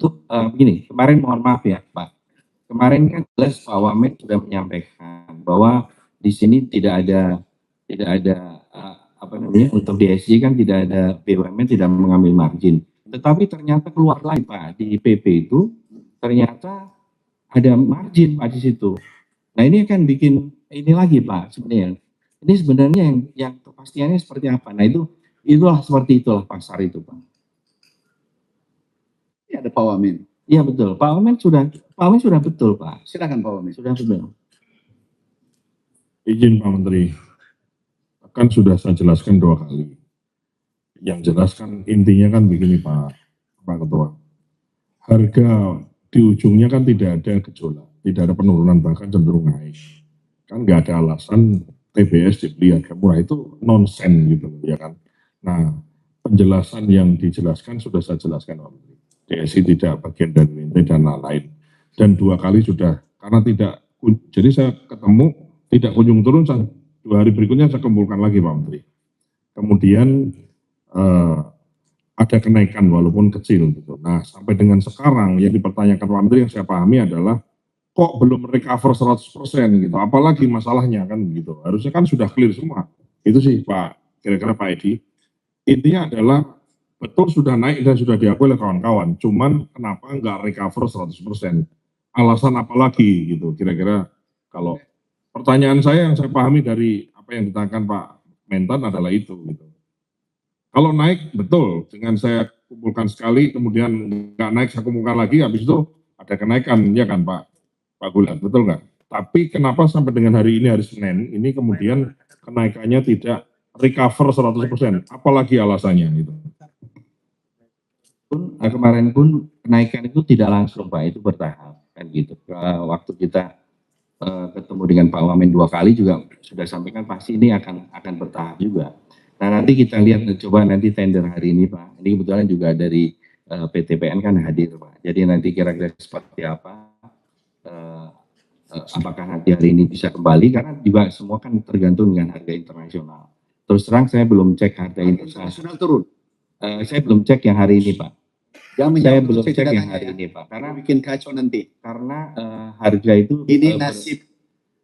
untuk begini, kemarin mohon maaf ya Pak, kemarin kan jelas Pak Wamen sudah menyampaikan bahwa di sini tidak ada apa namanya, untuk DSI kan tidak ada, BUMN tidak mengambil margin. Tetapi ternyata keluar lagi Pak, di PP itu ternyata ada margin Pak di situ. Nah ini akan bikin ini lagi Pak sebenarnya. Ini sebenarnya yang kepastiannya seperti apa? Nah itulah seperti itulah pasar itu Pak. Ini ada Pak Wamen. Iya betul, Pak Wamen sudah betul Pak. Silakan Pak Wamen. Sudah betul. Izin Pak Menteri, kan sudah saya jelaskan 2 kali. Yang jelas kan intinya kan begini Pak Ketua. Harga di ujungnya kan tidak ada gejolak, tidak ada penurunan, bahkan cenderung naik. Kan nggak ada alasan TBS dibeli harga murah, itu nonsen gitu ya kan. Nah penjelasan yang dijelaskan sudah saya jelaskan Pak Menteri. DSI tidak bagian dari Linte dan lain-lain. Dan 2 kali sudah, karena tidak, jadi saya ketemu tidak kunjung turun, 2 hari berikutnya saya kumpulkan lagi Pak Menteri. Kemudian ada kenaikan walaupun kecil gitu. Nah sampai dengan sekarang yang dipertanyakan Pak Menteri yang saya pahami adalah kok belum recover 100% gitu, apalagi masalahnya kan gitu. Harusnya kan sudah clear semua. Itu sih Pak, kira-kira Pak Edi. Intinya adalah betul sudah naik dan sudah diakui oleh kawan-kawan, cuman kenapa nggak recover 100%? Alasan apa lagi gitu, kira-kira kalau pertanyaan saya yang saya pahami dari apa yang ditanyakan Pak Mentan adalah itu gitu. Kalau naik betul, dengan saya kumpulkan sekali, kemudian nggak naik saya kumpulkan lagi, habis itu ada kenaikan, ya kan Pak Gulat, betul nggak? Tapi kenapa sampai dengan hari ini, hari Senin, ini kemudian kenaikannya tidak recover 100%, apalagi alasannya gitu? Kemarin pun kenaikan itu tidak langsung Pak, itu bertahap kan gitu. Waktu kita ketemu dengan Pak Wamen 2 kali juga sudah sampaikan pasti ini akan bertahap juga. Nah nanti kita lihat, coba nanti tender hari ini Pak. Ini kebetulan juga dari PTPN kan hadir Pak. Jadi nanti kira-kira seperti apa, apakah nanti hari ini bisa kembali, karena juga semua kan tergantung dengan harga internasional. Terus terang saya belum cek harga internasional turun. Saya belum cek yang hari ini Pak. Saya belum cek yang hari ini Pak, karena bikin kacau nanti. Karena harga itu Ini nasib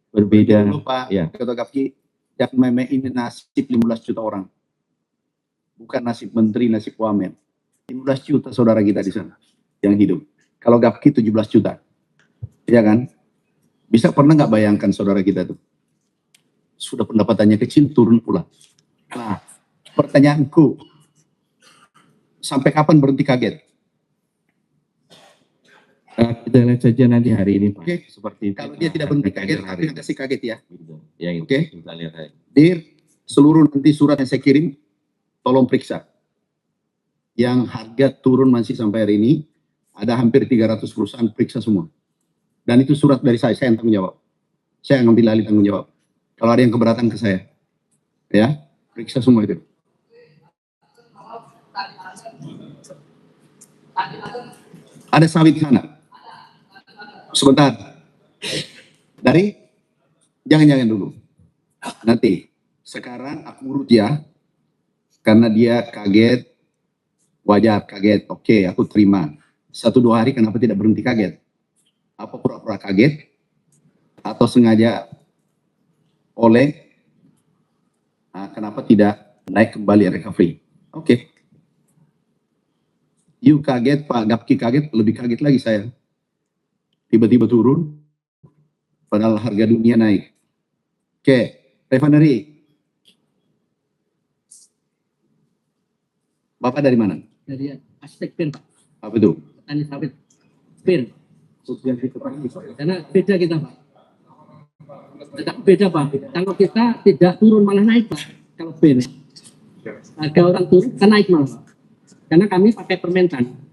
berbeda. Dulu Pak Ya. Ketua Gapki, yang memang ini nasib 15 juta orang. Bukan nasib menteri, nasib wamen. 15 juta saudara kita di sana yang hidup. Kalau Gapki 17 juta. Ya kan? Bisa pernah nggak bayangkan saudara kita tuh? Sudah pendapatannya kecil, turun pula. Nah, pertanyaanku, sampai kapan berhenti kaget? Kita lihat saja nanti hari ini Pak. Oke. Seperti itu. Kalau dia tidak berhenti kaget, tapi kasih kaget ya. Ya, Oke. Kita lihat aja. Dir, seluruh nanti surat yang saya kirim, tolong periksa. Yang harga turun masih sampai hari ini, ada hampir 300 perusahaan, periksa semua. Dan itu surat dari saya yang tanggung jawab. Saya ngambil alih tanggung jawab. Kalau ada yang keberatan ke saya, ya, periksa semua itu. Ada sawit sana. Sebentar. Jangan dulu. Nanti. Sekarang aku urut ya. Karena dia kaget. Wajar kaget. Oke, aku terima. 1-2 hari kenapa tidak berhenti kaget? Apa pura-pura kaget? Atau sengaja kenapa tidak naik kembali recovery? Oke. You kaget, Pak Gapki kaget, lebih kaget lagi saya. Tiba-tiba turun, padahal harga dunia naik. Oke, refinery. Bapak dari mana? Dari aspek PIN, Pak. Apa itu? Petani sawit. PIN. Karena beda kita, Pak. Beda, Pak. Kalau kita tidak turun malah naik, Pak. Kalau PIN. Harga orang turun kan naik malah, Pak. Karena kami pakai permentan.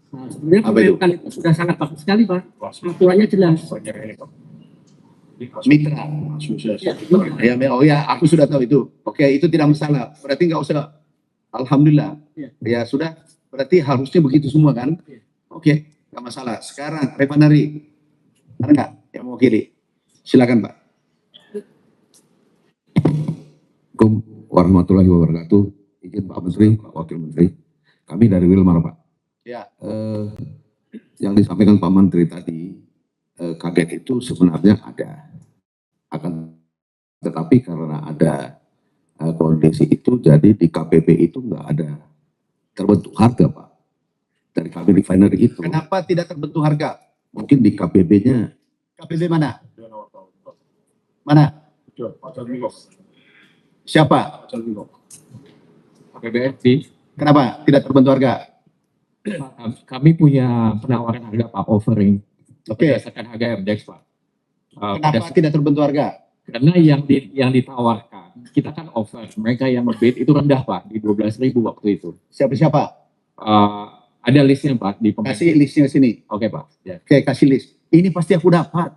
Nah, sebenarnya permentan itu sudah sangat bagus sekali Pak. Aturannya jelas. Mitra. Ya, aku sudah tahu itu. Oke, itu tidak masalah. Berarti nggak usah. Alhamdulillah. Ya sudah. Berarti harusnya begitu semua kan? Oke, nggak masalah. Sekarang refinery. Ada nggak yang mau kiri? Silakan Pak. Assalamualaikum warahmatullahi wabarakatuh. Izin Pak Menteri, Pak Wakil Menteri. Kami dari Wilmar Pak. Ya. yang disampaikan Pak Menteri tadi, kaget itu sebenarnya ada. Akan tetapi karena ada kondisi itu, jadi di KPP itu nggak ada terbentuk harga, Pak. Dari kami refinery itu. Kenapa tidak terbentuk harga? Mungkin di KPP-nya. KPB mana? Mana? Siapa? KPBFT, Kenapa tidak terbentuk harga? kami punya penawaran harga Pak offering Oke. berdasarkan harga MDEX Pak. Kenapa tidak terbentuk harga? Karena yang ditawarkan kita kan offer, mereka yang bid itu rendah Pak di 12.000 waktu itu. Siapa-siapa? Ada listnya Pak di pemain. Kasih listnya sini. Oke Pak. Ya. Oke, kasih list. Ini pasti aku dapat.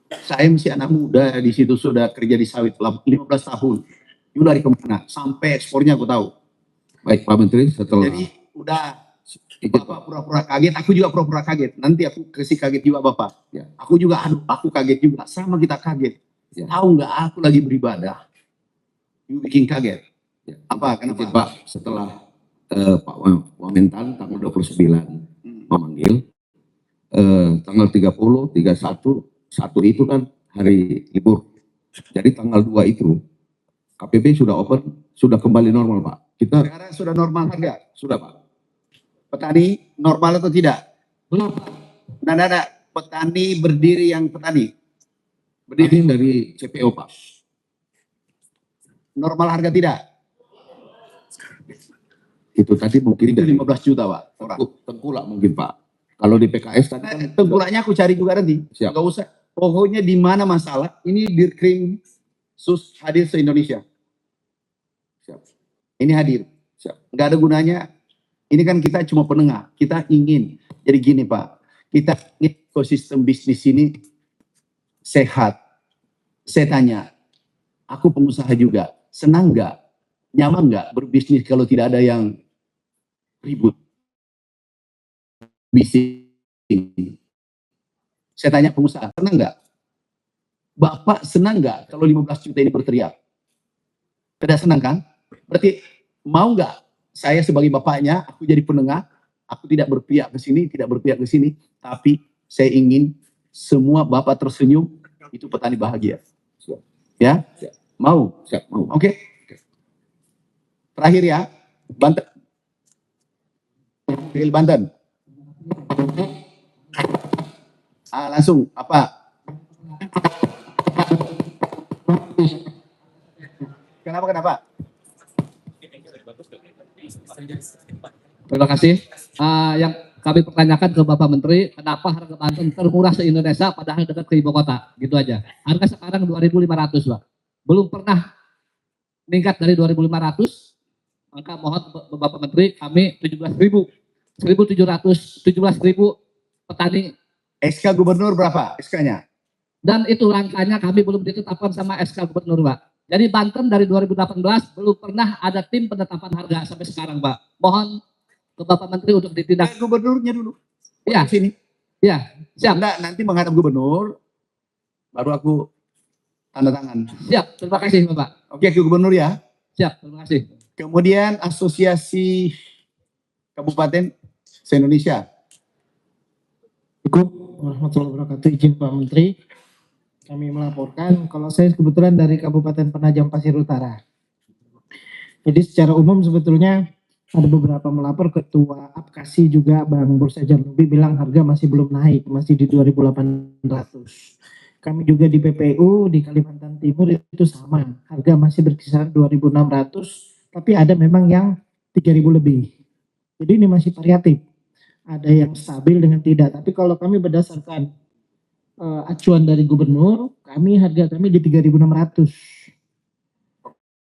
Saya masih anak muda di situ, sudah kerja di sawit 15 tahun. You lari kemana? Sampai ekspornya aku tahu. Baik Pak Menteri, setelah Jadi udah Bapak pura-pura kaget, aku juga pura-pura kaget. Nanti aku kasih kaget juga Bapak. Ya. Aku juga, aku kaget juga. Sama kita kaget. Ya. Tahu nggak aku lagi beribadah? You bikin kaget. Ya. Apa? Kenapa? Mungkin, Pak, setelah Pak Wamentan tanggal 29 memanggil, tanggal 30, 31, 1 itu kan hari libur. Jadi tanggal 2 itu KPP sudah open, sudah kembali normal Pak. Kita Sekarang sudah normal harga. sudah Pak. Petani normal atau tidak? Belum. Nah, petani berdiri yang petani. Berdiri dari CPO Pak. Normal harga tidak? Itu tadi mungkin Itu dari 15 juta Pak. Orang. Tengkulak mungkin Pak. Kalau di PKS tadi kan Tengkulaknya aku cari juga nanti. Siap. Gak usah. Pokoknya di mana masalah, ini Dirkrim Sus hadir se-Indonesia. Siap. Ini hadir. Siap. Nggak ada gunanya. Ini kan kita cuma penengah. Kita ingin. Jadi gini Pak. Kita ingin ekosistem bisnis ini sehat. Saya tanya. Aku pengusaha juga. Senang nggak? Nyaman nggak berbisnis kalau tidak ada yang ribut? Bisnis. Saya tanya pengusaha, senang nggak? Bapak senang nggak kalau 15 juta ini berteriak? Tidak senang kan? Berarti mau nggak saya sebagai bapaknya, aku jadi penengah, aku tidak berpihak ke sini, tidak berpihak ke sini, tapi saya ingin semua bapak tersenyum, itu petani bahagia. Ya? Mau? Siap, mau. Oke. Terakhir ya, Banten. Pilih Banten. Langsung apa? Kenapa? Terima kasih. Yang kami pertanyakan ke Bapak Menteri, kenapa harga Banten termurah se-Indonesia padahal dekat ke ibu kota? Gitu aja. Harga sekarang 2.500 Pak. Belum pernah meningkat dari 2.500. Maka mohon Bapak Menteri, kami 17.000. 1.717.000 petani. SK Gubernur berapa SK-nya? Dan itu rangkanya kami belum ditetapkan sama SK Gubernur Pak. Jadi Banten dari 2018 belum pernah ada tim penetapan harga sampai sekarang Pak. Mohon ke Bapak Menteri untuk ditindak. Gubernurnya dulu. Iya. Sini. Iya, siap. Enggak, nanti menghadap gubernur, baru aku tanda tangan. Siap, terima kasih Bapak. Oke, ke gubernur ya. Siap, terima kasih. Kemudian Asosiasi Kabupaten se-Indonesia. Assalamualaikum warahmatullahi wabarakatuh. Izin Pak Menteri, kami melaporkan kalau saya kebetulan dari Kabupaten Penajam Pasir Utara. Jadi secara umum sebetulnya ada beberapa melapor, Ketua Apkasi juga Bang Bursa Jambi bilang harga masih belum naik, masih di 2.800. Kami juga di PPU di Kalimantan Timur itu sama, harga masih berkisar 2.600, tapi ada memang yang 3.000 lebih. Jadi ini masih variatif. Ada yang stabil dengan tidak. Tapi kalau kami berdasarkan acuan dari gubernur, harga kami di 3.600.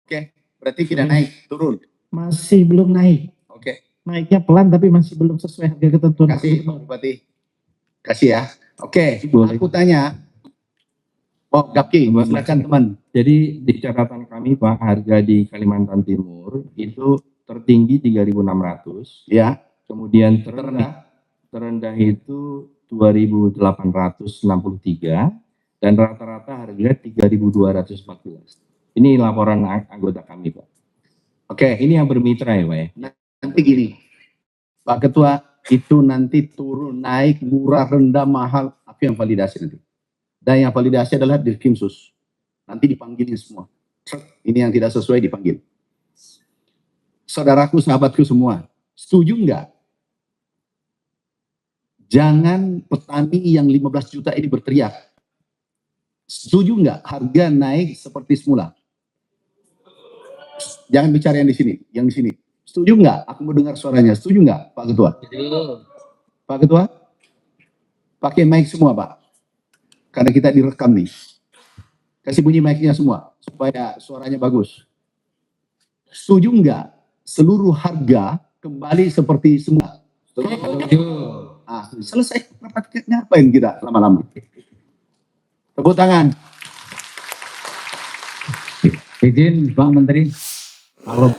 Oke, berarti tidak naik, turun. Masih belum naik. Oke, Naiknya pelan tapi masih belum sesuai harga ketentuan. kasih Pak Bupati. Kasih ya. Oke, Boleh. aku tanya. Oh, Gapki, silakan teman. Jadi di catatan kami Pak, harga di Kalimantan Timur itu tertinggi 3.600, Ya, kemudian terendah itu 2.863 dan rata-rata harga 3.214. Ini laporan anggota kami Pak. oke. Ini yang bermitra ya Pak ya. Nanti gini, Pak Ketua itu nanti turun, naik, murah, rendah, mahal, apa yang validasi nanti. Dan yang validasi adalah Dirkrimsus. Nanti dipanggilin semua. Ini yang tidak sesuai dipanggil. Saudaraku, sahabatku semua, setuju nggak? Jangan petani yang 15 juta ini berteriak. Setuju nggak harga naik seperti semula? Jangan bicara yang di sini, yang di sini. Setuju nggak? Aku mau dengar suaranya. Setuju nggak, Pak Ketua? Pak Ketua? Pakai mic semua, Pak. Karena kita direkam nih. Kasih bunyi mic-nya semua, supaya suaranya bagus. Setuju nggak? Seluruh harga kembali seperti semula. Ah, selesai rapat, ngapain kita lama-lama? Tepuk tangan. Izin Pak Menteri, kalau